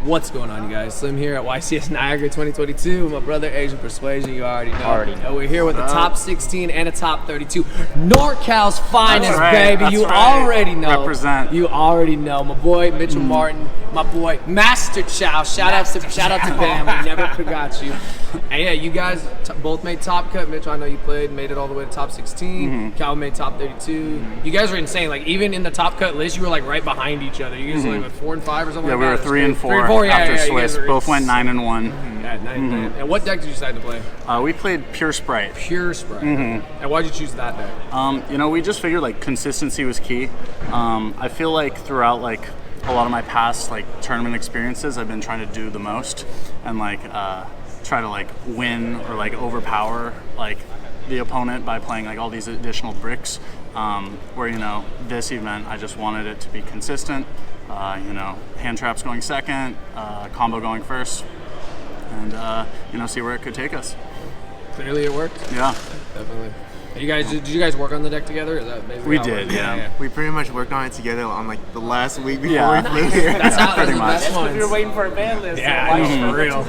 What's going on, you guys? Slim here at YCS Niagara 2022 with my brother Asian Persuasion. You already know. We're here with the top 16 and a top 32. NorCal's finest, baby. That's you right. already know. Represent. You already know. My boy Mitchell Martin, my boy Master Chow. Shout out to Bam. We never forgot you. And yeah, you guys both made top cut. Mitchell, I know you made it all the way to top 16. Cal made top 32. You guys were insane. Like even in the top cut list, you were like right behind each other. You guys were like with 4 and 5 or something. Yeah, like we that. were 3 and 4 4, after yeah, Swiss. Both went 9 and 1. Yeah, 9 and 9. And what deck did you decide to play? We played Pure Sprite. Pure Sprite. And why'd you choose that deck? We just figured like consistency was key. I feel like throughout like a lot of my past like tournament experiences, I've been trying to do the most and like try to like win or like overpower like the opponent by playing like all these additional bricks. Where this event I just wanted it to be consistent. Hand traps going second, combo going first, and see where it could take us. Clearly it worked. Yeah, definitely. Did you guys work on the deck together? Is that basically we did. Yeah. We pretty much worked on it together on like the last week before we flew here. That's how pretty the much. best ones. We were waiting for a ban list. Yeah, for real.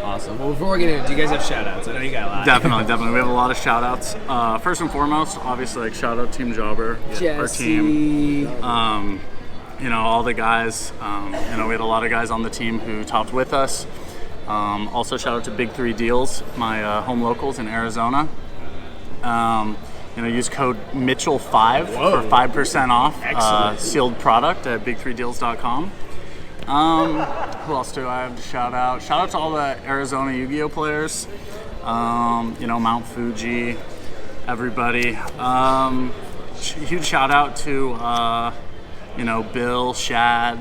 Awesome. Well, before we get into it, do you guys have shout-outs? I know you got a lot. Definitely. We have a lot of shout-outs. First and foremost, obviously, like shout-out Team Jobber, our team. All the guys. We had a lot of guys on the team who topped with us. Also, shout-out to Big 3 Deals, my home locals in Arizona. Use code Mitchell5 for 5% off sealed product at big3deals.com. Who else do I have to shout out? Shout out to all the Arizona Yu-Gi-Oh players. Mount Fuji, everybody. Huge shout out to Bill, Shad,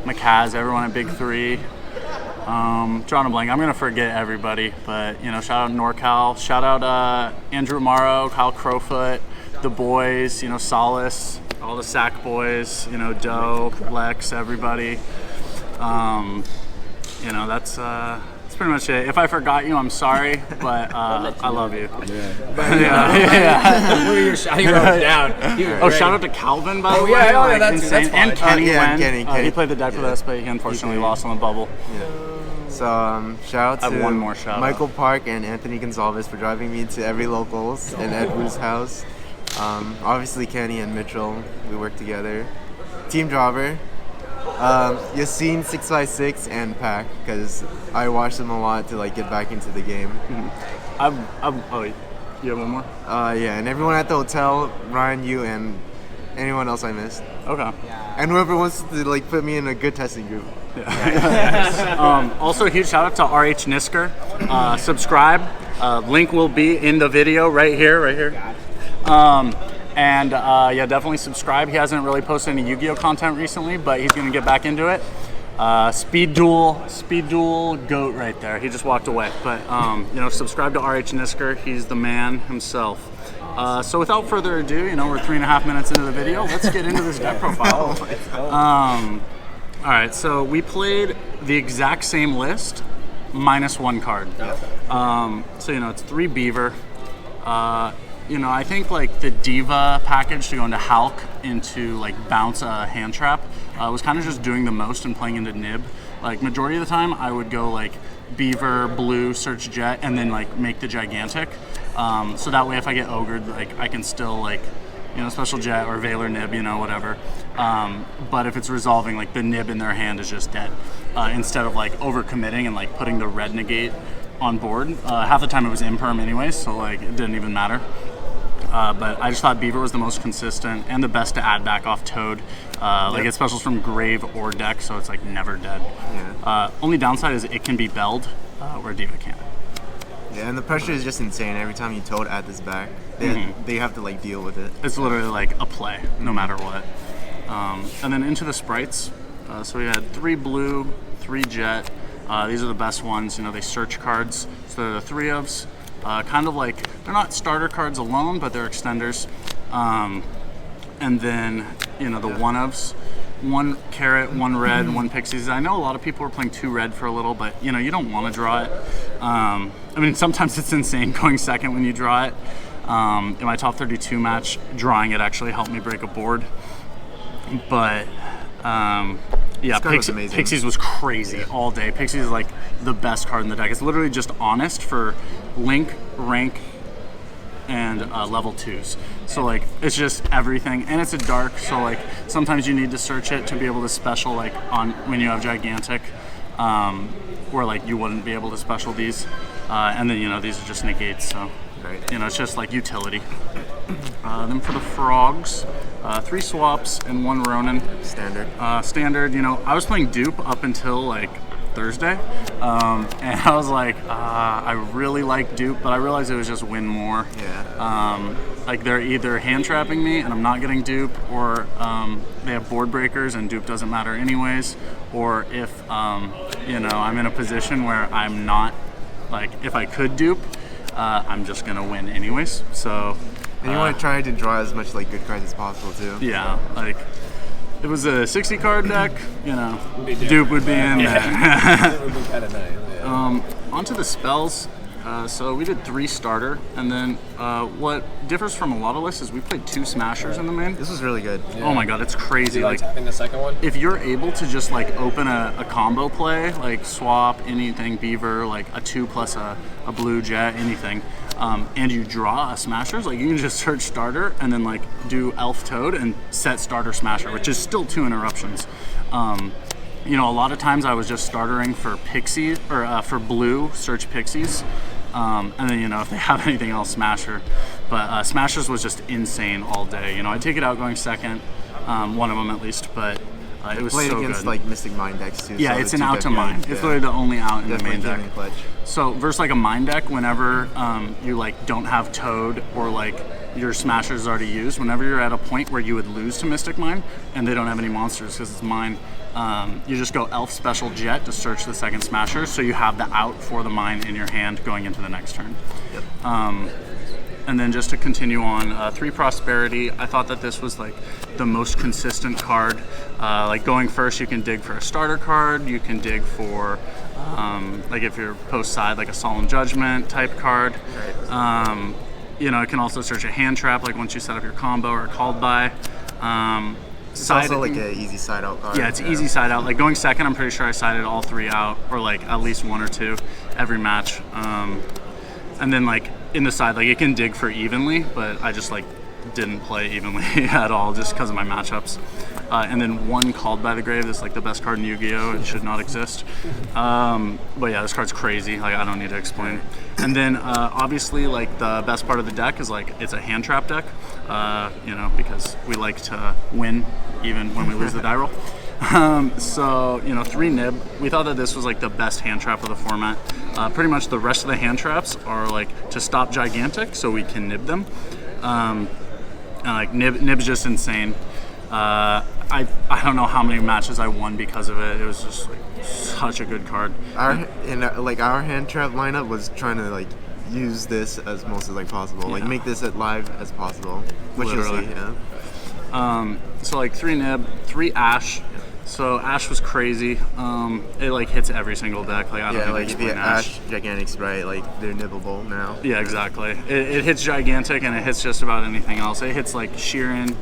McCaz, everyone at Big 3. Drawing a blank. I'm gonna forget everybody, but shout out NorCal. Shout out Andrew Morrow, Kyle Crowfoot, the boys. Solace, all the Sack boys. Doe, Lex, everybody. That's pretty much it. If I forgot you, I'm sorry, but I love you. Yeah. What are your shout? You wrote it down. Shout out to Calvin, by the way. That's insane. fine. And Kenny Kenny. He played the deck with us, but he unfortunately lost on the bubble. Yeah. So shout out I have to one more shout Michael Park and Anthony Gonzalez for driving me to every locals and Ed Wu's house. Obviously Kenny and Mitchell, we work together. Team Driver. Yassine 6x6 and Pac, because I watch them a lot to like get back into the game. You have one more? And everyone at the hotel, Ryan, you, and anyone else I missed. Okay. And whoever wants to like put me in a good testing group. Also, a huge shout out to RH Nisker. Subscribe. Link will be in the video right here. Definitely subscribe. He hasn't really posted any Yu-Gi-Oh content recently, but he's going to get back into it. Speed Duel GOAT right there. He just walked away. But, subscribe to RH Nisker. He's the man himself. So without further ado, we're 3.5 minutes into the video. Let's get into this deck profile. All right, so we played the exact same list, minus 1 card. It's 3 Beaver. I think like the Diva package to go into Hulk into like bounce a hand trap was kind of just doing the most and playing into Nib. Like majority of the time I would go like Beaver, Blue, Search Jet, and then like make the Gigantic. So that way if I get ogred, like I can still like, Special Jet or Valor Nib, whatever. But if it's resolving, like the Nib in their hand is just dead. Instead of like overcommitting and like putting the red negate on board. Half the time it was imperm anyways, so like it didn't even matter. But I just thought Beaver was the most consistent and the best to add back off Toad. It specials from Grave or deck, so it's like never dead. Yeah. Only downside is it can be belled, where Diva can't. Yeah, and the pressure is just insane. Every time you Toad add this back, they have to like deal with it. It's literally like a play, no matter what. And then into the sprites. So we had 3 Blue, 3 Jet. These are the best ones. They search cards. So they're the 3 ofs. Kind of like, they're not starter cards alone, but they're extenders. And then, the 1 ofs. 1 carrot, 1 red, 1 pixies. I know a lot of people were playing 2 red for a little, but you don't want to draw it. Sometimes it's insane going second when you draw it. In my top 32 match, drawing it actually helped me break a board. But Yeah, This card was amazing. Pixies was crazy all day. Pixies is like the best card in the deck. It's literally just honest for link, rank, and level 2s. So like it's just everything, and it's a dark. So like sometimes you need to search it to be able to special like on when you have gigantic, where like you wouldn't be able to special these, and then these are just negates. So it's just like utility. Then for the frogs, 3 swaps and 1 Ronin. Standard. Standard. I was playing dupe up until like Thursday, and I was like, I really like dupe, but I realized it was just win more. Yeah. Like they're either hand trapping me and I'm not getting dupe, or they have board breakers and dupe doesn't matter anyways, or if I'm in a position where I'm not, like if I could dupe, I'm just gonna win anyways. So. And you want to try to draw as much like good cards as possible too. Yeah, like it was a 60 card deck, dupe would be in there. It would be kind of nice. Yeah. Onto the spells. So we did 3 starter, and then what differs from a lot of lists is we played 2 smashers in the main. This was really good. Yeah. Oh my god, it's crazy. Like in the second one? If you're able to just like open a combo play, like swap anything, beaver, like a 2 plus a blue jet, anything, and you draw a smashers, like you can just search starter and then like do elf toad and set starter smasher, which is still 2 interruptions. A lot of times I was just startering for pixie or for blue, search pixies. And then, if they have anything else, Smasher. But Smashers was just insane all day. I take it out going second, one of them at least, but it was played so against good. like Mystic Mind decks too. Yeah, so it's the an 2 out deck to mine. games, It's literally the only out in the main Definitely deck. clutch. So versus like a mind deck, whenever you like don't have Toad or like your Smashers is already used, whenever you're at a point where you would lose to Mystic Mine and they don't have any monsters because it's mine, you just go Elf Special Jet to search the second Smasher, so you have the out for the mine in your hand going into the next turn. Yep. And then just to continue on, 3 Prosperity, I thought that this was like the most consistent card. Like going first, you can dig for a starter card, you can dig for like if you're post side, like a Solemn Judgment type card. Right. It can also search a hand trap, like once you set up your combo or called by. It's also like an easy side out card. Yeah, it's easy side out. Like going second, I'm pretty sure I sided all 3 out, or like at least 1 or 2 every match. And then like in the side, like it can dig for evenly, but I just like didn't play evenly at all just because of my matchups. And then 1 Called by the Grave. This is like the best card in Yu-Gi-Oh! It should not exist. But yeah, this card's crazy. Like I don't need to explain. And then obviously like the best part of the deck is like it's a hand trap deck. Because we like to win even when we lose the die roll. So 3 nib. We thought that this was like the best hand trap of the format. Pretty much the rest of the hand traps are like to stop gigantic, so we can nib them. Like nib's just insane. I don't know how many matches I won because of it. It was just like such a good card. Our hand trap lineup was trying to like use this as most as like possible, like make this as live as possible, which Literally. you'll see. Yeah. So like 3 nib, 3 ash. So Ash was crazy. It like hits every single deck. Like I don't Yeah, need like to if you explain Ash Gigantic Sprite, like they're nibbable now. Yeah, exactly. It hits gigantic and it hits just about anything else. It hits like Sheeran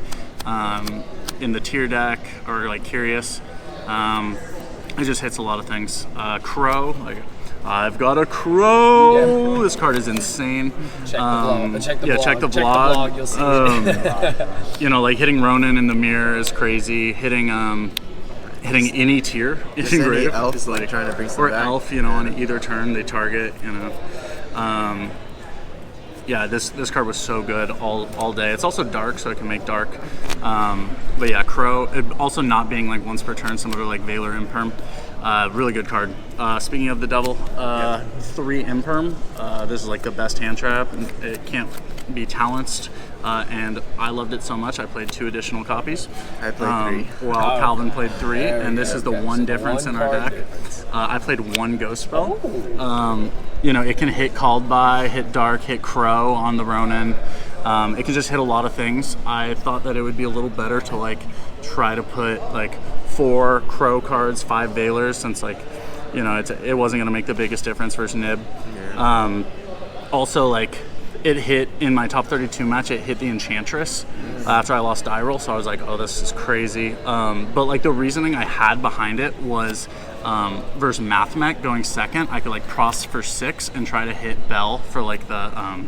in the tier deck or like Curious. It just hits a lot of things. Crow, like I've got a Crow. Yeah. This card is insane. Check the blog. Check the blog. Check the blog. You'll see like hitting Ronin in the mirror is crazy. Hitting any tier is great. Elf, like trying to bring some or back. Elf, on either turn they target. Yeah, this card was so good all day. It's also dark, so it can make dark. But yeah, Crow, it also not being like once per turn, similar to like Valor Imperm. Really good card. Speaking of the double, 3 Imperm. This is like the best hand trap. It can't be talanced, and I loved it so much I played 2 additional copies. I played 3. While Calvin played 3, and this is the one difference one in our card deck. I played 1 Ghost Spell. It can hit Called By, hit Dark, hit Crow on the Ronin. It can just hit a lot of things. I thought that it would be a little better to like try to put like 4 Crow cards, 5 Valors, since like it wasn't going to make the biggest difference versus Nib. Also like it hit in my top 32 match, it hit the Enchantress after I lost die roll, so I was like, oh, this is crazy. But like the reasoning I had behind it was versus Mathmech going second, I could like cross for 6 and try to hit Bell for like the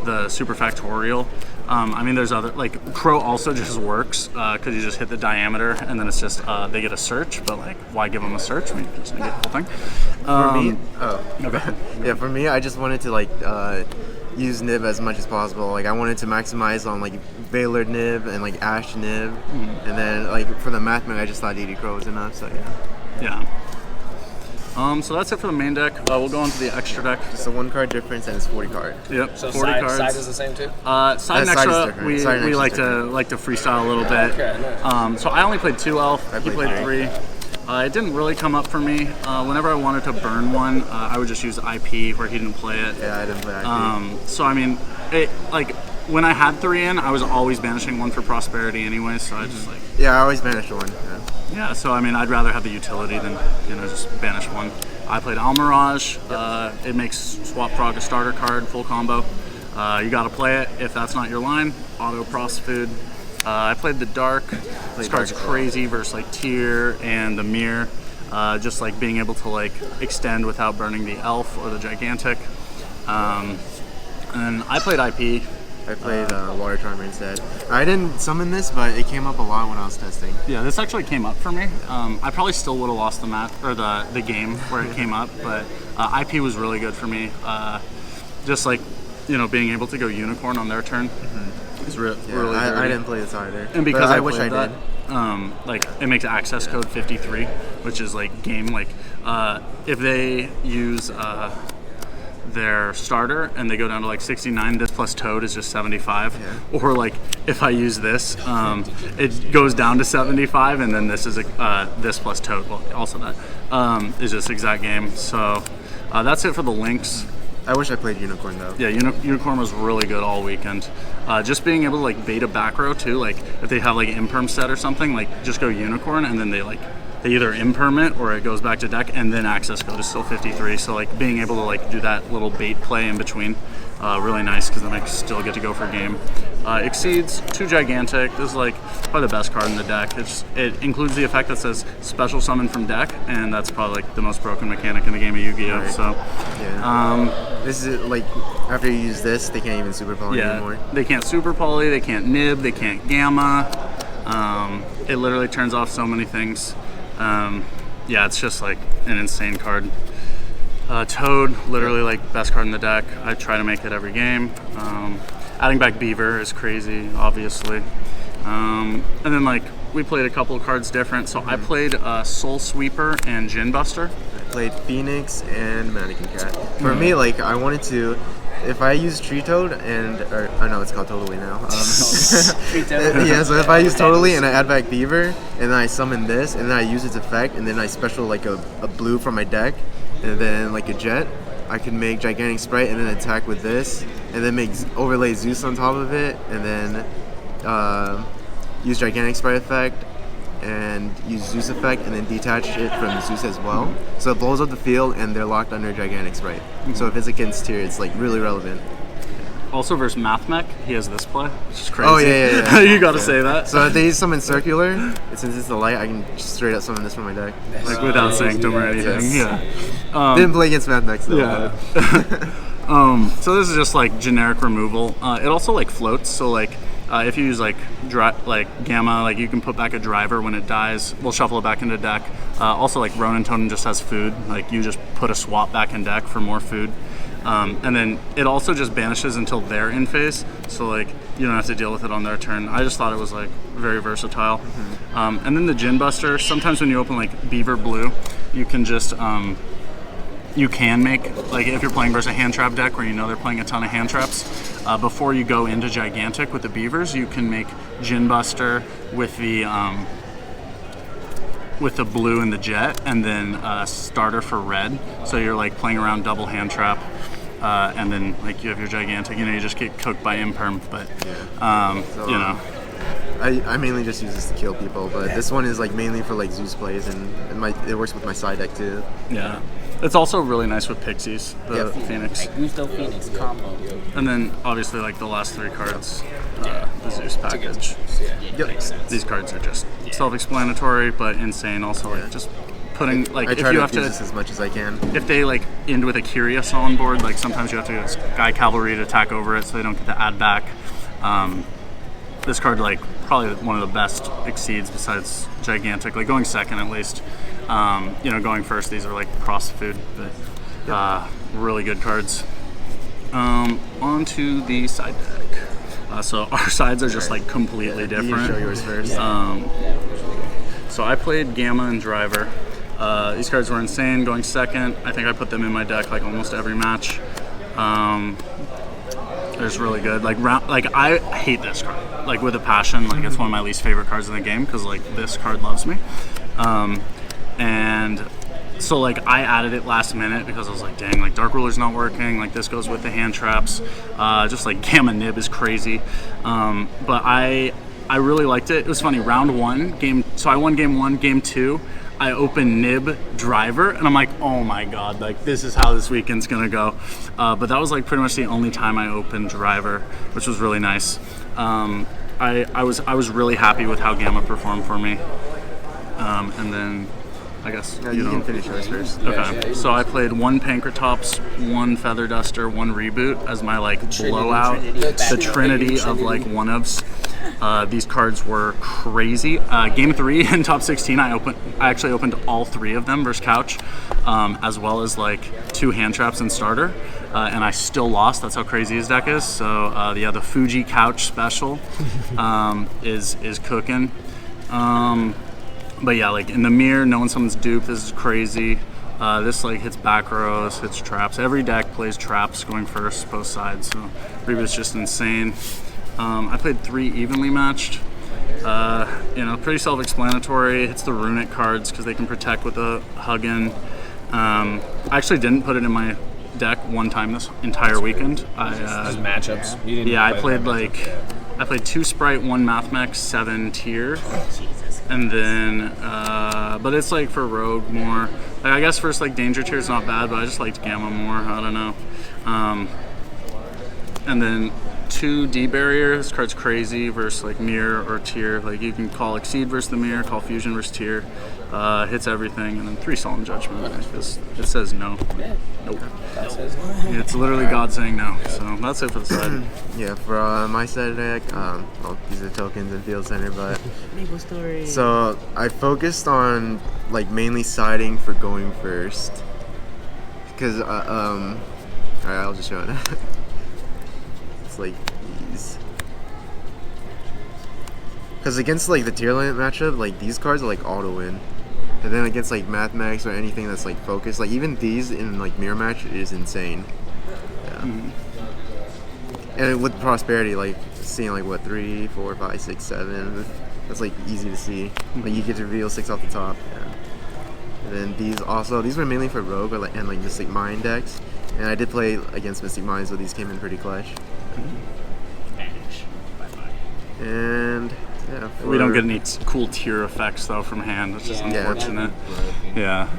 superfactorial. I mean, there's other, like, Crow also just works because you just hit the diameter and then it's just, they get a search, but like, why give them a search when you just get the whole thing? For me, no, go ahead. yeah, for me, I just wanted to like use nib as much as possible. Like I wanted to maximize on like Valor nib and like Ash nib, and then like for the Mathmech, I just thought DD Crow was enough. So Yeah. So that's it for the main deck. We'll go on to the extra deck. Just a 1 card difference and it's 40 card. Yep, So 40 side, cards. side is the same too? Side and Side is extra, different. we Side and extra like is to different. like to freestyle a little bit. Okay, nice. So I only played 2 elf. I He played played 3. It didn't really come up for me. Whenever I wanted to burn one, I would just use IP where he didn't play it. Yeah, I didn't play IP. So I mean, it like when I had 3 in, I was always banishing 1 for prosperity anyway. So I just like Yeah, I always banished 1. yeah. So I mean, I'd rather have the utility than just banish 1. I played Almirage. It makes swap frog a starter card, full combo. You got to play it if that's not your line. Auto pros food. I played the Dark. This card's Dark. crazy versus like Tier and the Mirror. Just like being able to like extend without burning the Elf or the Gigantic. And then I played IP. I played Water Charmer instead. I didn't summon this, but it came up a lot when I was testing. Yeah, this actually came up for me. I probably still would have lost the match or the game where it came up, but IP was really good for me. Just like being able to go Unicorn on their turn is really good. I didn't play this either. And because but I wish I played did. that, like it makes access code 53, which is like game like if they use their starter and they go down to like 69, this plus Toad is just 75. Or like if I use this, it goes down to 75, and then this is this plus Toad. Well, also that is just exact game. So that's it for the links. I wish I played Unicorn though. Yeah, Unicorn was really good all weekend. Just being able to like beta back row too, like if they have like imperm set or something, like just go Unicorn and then they either imperm it or it goes back to deck, and then access code is still 53. So like being able to like do that little bait play in between, really nice because then I still get to go for a game. Exceeds 2 Gigantic. This is like probably the best card in the deck. It includes the effect that says special summon from deck, and that's probably like the most broken mechanic in the game of Yu-Gi-Oh. Right. So This is like after you use this, they can't even super poly anymore. they can't super poly, they can't nib, they can't gamma. It literally turns off so many things. Yeah, it's just like an insane card. Toad, literally like best card in the deck. I try to make it every game. Adding back Beaver is crazy, obviously. And then like we played a couple of cards different. So I played Soul Sweeper and Gin Buster. I played Phoenix and Mannequin Cat. For me, like I wanted to, if I use Tree Toad or no, it's called Totally now. Yeah, so if I use Totally and I add back Beaver and then I summon this and then I use its effect and then I special like a blue from my deck and then like a Jet, I can make Gigantic Sprite and then attack with this and then overlay Zeus on top of it and then use Gigantic Sprite effect and use Zeus effect and then detach it from Zeus as well. So it blows up the field and they're locked under Gigantic Sprite. So if it's against tier, it's like really relevant. Also versus Mathmech, he has this play, which is crazy. Oh yeah. You gotta say that. So if they summon Circular, since it's the light, I can just straight up summon this from my deck. Like without Sanctum or anything. Yes. Yeah. Didn't play against Mathmech though. Yeah. So this is just like generic removal. It also like floats. So like if you use like Gamma, like you can put back a driver when it dies. We'll shuffle it back into deck. Also like Ronin Totem just has food. Like you just put a swap back in deck for more food. And then it also just banishes until they're in phase. So like you don't have to deal with it on their turn. I just thought it was like very versatile. And then the Gin Buster. Sometimes when you open like Beaver Blue, you can just you can make, like if you're playing versus a hand trap deck where you know they're playing a ton of hand traps, before you go into Gigantic with the Beavers, you can make Gin Buster with the blue and the Jet, and then starter for red. So you're like playing around double hand trap, and then like you have your Gigantic. You know, you just get cooked by Imperm, but I mainly just use this to kill people, but this one is like mainly for like Zeus plays, and it works with my side deck too. Yeah. It's also really nice with Pixies, the Yeah. Phoenix. Gusto Phoenix combo. And then obviously like the last 3 cards, the Zeus package. Yep. Makes sense. These cards are just self-explanatory, but insane. Also, like just putting like I if try you to have use to, this as much as I can. if they like end with a Curious on board, like sometimes you have to get Sky Cavalry to attack over it, so they don't get to add back. This card like probably one of the best exceeds besides Gigantic, like going second at least. Going first, these are like cross food, but really good cards. On to the side deck. So our sides are just like completely You different. show yours first. So I played Gamma and Driver. These cards were insane. Going second, I think I put them in my deck like almost every match. It's really good. Like I hate this card like with a passion. Like it's one of my least favorite cards in the game because like this card loves me. And so like I added it last minute because I was like, dang, like Dark Ruler's not working. Like this goes with the hand traps. Just like Gamma Nib is crazy. But I really liked it. It was funny. Round 1, so I won game 1. Game 2, I opened Nib Driver, and I'm like, oh my god, like this is how this weekend's gonna go. But that was like pretty much the only time I opened Driver, which was really nice. I was really happy with how Gamma performed for me. And then I guess you can finish yours first. Okay, so I played 1 Pankratops, 1 Feather Duster, 1 Reboot as my like blowout, the trinity of like one-ofs. These cards were crazy. Game 3 in top 16, I actually opened all 3 of them versus Couch, as well as like 2 hand traps and starter, and I still lost. That's how crazy his deck is. So the Fuji Couch special is cooking. But yeah, like in the mirror, knowing someone's dupe, this is crazy. This like hits back rows, hits traps. Every deck plays traps going first, both sides. So Reboot's just insane. I played 3 evenly matched. Pretty self-explanatory. It's the Runic cards because they can protect with a Huggin. I actually didn't put it in my deck one time this entire weekend. Those matchups. You didn't Yeah, I played 2 Sprite, 1 Mathmech, 7 Tier. And then, but it's like for Rogue more. Like, I guess first like Danger Tier is not bad, but I just liked Gamma more. I don't know. And then 2 D Barrier. This card's crazy versus like Mirror or Tier. Like you can call Exceed versus the Mirror, call Fusion versus Tier. Hits everything, and then 3 Solemn Judgment. It says no. Nope. It's literally God saying no. So that's it for the side. Yeah, for my side deck, these are tokens and Field Center, but so I focused on like mainly siding for going first, because alright, I'll just show it. It's like these, because against like the tier limit matchup, like these cards are like auto win. And then against like Mathmax or anything that's like focused, like even these in like mirror match is insane. Yeah. And with Prosperity, like seeing like what 3, 4, 5, 6, 7, that's like easy to see. Like you get to reveal 6 off the top. Yeah. And then these were mainly for Rogue or and like Mystic Mind decks. And I did play against Mystic Mind, so these came in pretty clutch. And yeah, We don't get any cool tier effects though from hand, which is unfortunate. Yeah.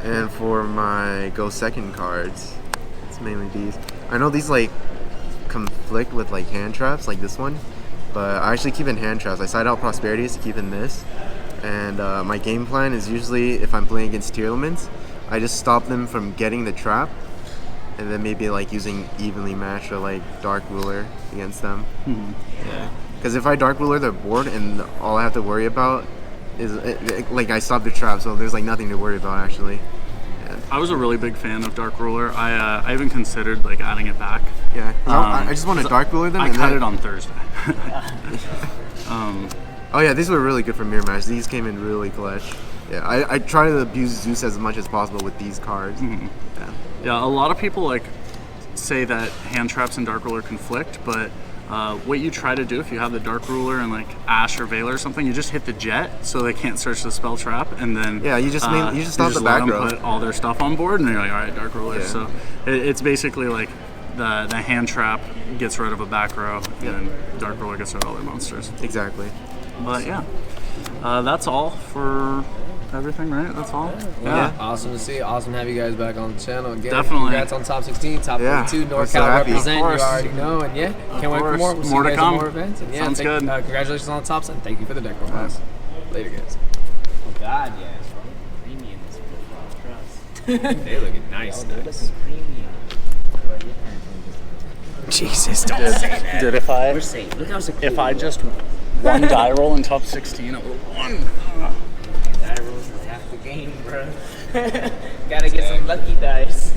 And for my go second cards, it's mainly these. I know these like conflict with like hand traps, like this one, but I actually keep in hand traps. I side out Prosperities to keep in this. And my game plan is usually if I'm playing against tier elements, I just stop them from getting the trap, and then maybe like using evenly matched or like Dark Ruler against them. Yeah. Because if I Dark Ruler their board and all I have to worry about is like I stop the trap, so there's like nothing to worry about actually. Yeah. I was a really big fan of Dark Ruler. I even considered like adding it back. Yeah. I just want to Dark Ruler them. I cut it on Thursday. Oh yeah, these were really good for mirror match. These came in really clutch. Yeah, I try to abuse Zeus as much as possible with these cards. Yeah, a lot of people like say that hand traps and Dark Ruler conflict, but what you try to do if you have the Dark Ruler and like Ash or Veiler or something, you just hit the Jet so they can't search the spell trap, and then you just stop the let back them row. put all their stuff on board, and you're like, all right, Dark Ruler. Yeah. So it's basically like the hand trap gets rid of a back row, and dark roller gets rid of other monsters. Exactly. But yeah, that's all for everything, right? That's all. Yeah. Awesome to see. Awesome to have you guys back on the channel again. Definitely. Congrats on top 16, top Yeah. 42, We're so NorCal happy. represent. Of course. You already know, and yeah, can't wait for course. more. We'll see More you to guys at come. more events. And yeah, Sounds good. Congratulations on the top 10. Thank you for the deck roll, guys. Later, guys. Oh God, yeah. Premium is trust. They looking nice. Listen, premium. Jesus, don't say that. Dude, if We're safe. Look how secure. I just one die roll in top 16, it would have won. Die rolls is half the game, bro. Gotta get some lucky dice.